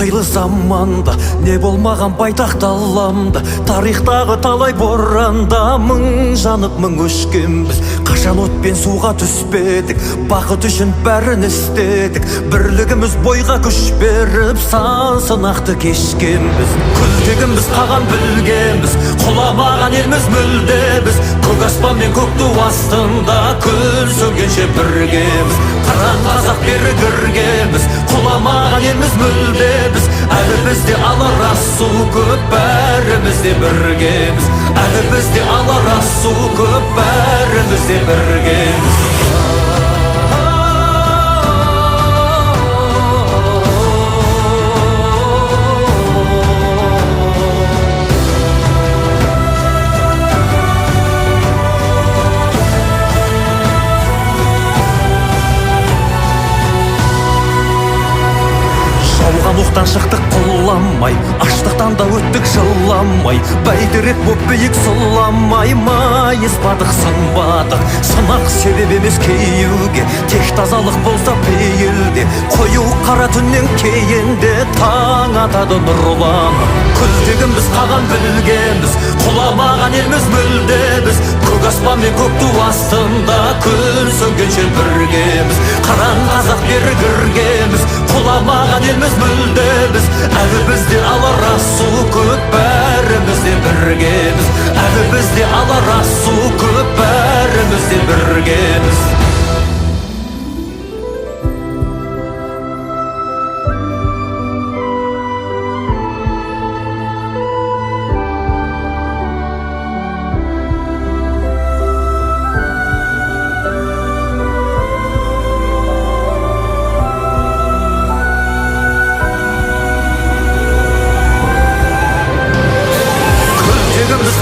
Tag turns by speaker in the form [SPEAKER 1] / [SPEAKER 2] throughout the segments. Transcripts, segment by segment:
[SPEAKER 1] қилы заманда не болмаған байтақ даламда, тарихтағы талай боранда мың жанып мың өшкенбіз. Қашан отпен суға түспедік, бақыт үшін бәрін істедік. Бірлігіміз бойға күш беріп, сан сынақты кешкенбіз. Күлтегіміз қаған білгенбіз, құламаған елміз мүлдеміз. Көк аспан мен көк ту астында күн сөнгенше біргеміз. Қыран қазақ бері кіргенбіз, құламаған елміз мүлдеміз. Әлі бізде алар асу көп, бәріміз де біргеміз. Әлі бізде алар асу көп, бәріміз де біргеміз. Жауған оқтан шықтық құламай, аштықтан да өттік жыламай. Бәйтерек боп биік сұламай, майыспадық сынбадық. Сынақ себеп емес кейуге, тек тазалық болса пейілде. Қою қара түннен кейінде таң атады нұрланып. Күлтегіміз қаған білгенбіз, құламаған елміз мүлдеміз. Көк аспан мен көк ту астында күн сөнгенше біргеміз. Қаран қазақ бері кіргеміз, құламаған елміз мүлдеміз. Әлі бізде алар асу көп, бәріміз де біргеміз. Әлі бізде алар асу көп, бәріміз де біргеміз.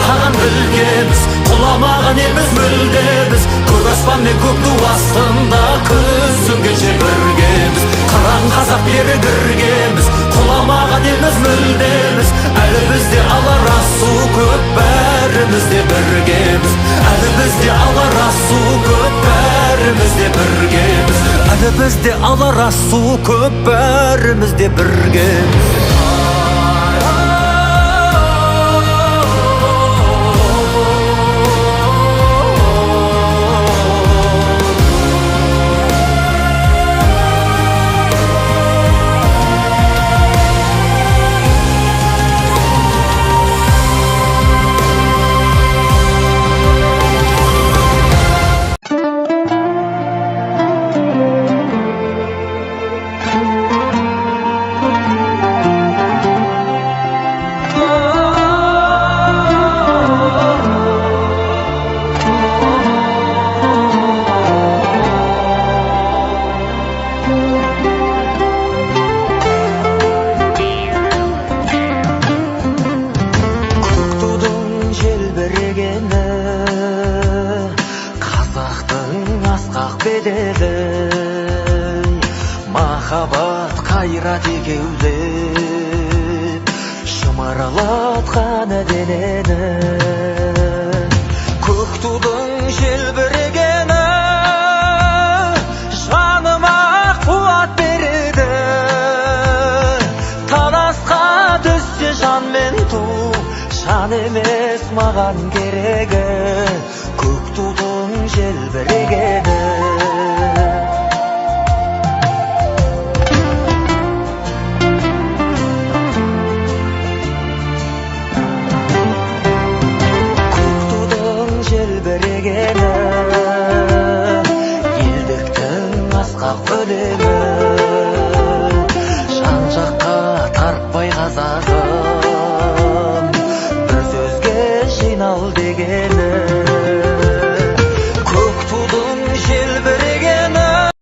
[SPEAKER 1] Қаған білгенбіз, құламаған елміз мүлдеміз. Көк аспан мен көк ту астында күн сөнгенше біргеміз. Қаран қазақ бері кіргенбіз, құламаған елміз мүлдеміз. Әлі бізде алар асу көп, бәріміз де біргеміз. Әлі бізде алар асу көп, бәріміз де біргеміз. Әлі бізде алар асу көп, бәріміз де біргеміз.
[SPEAKER 2] Махаббат қайрат екеулеп шымырлатқан денені. Көк тудың желбірегені жаныма қуат береді. Таласқа түссе жан мен ту, жан емес маған керегі. Көк тудың желбірегені. Елдіктің асқақ өлеңі.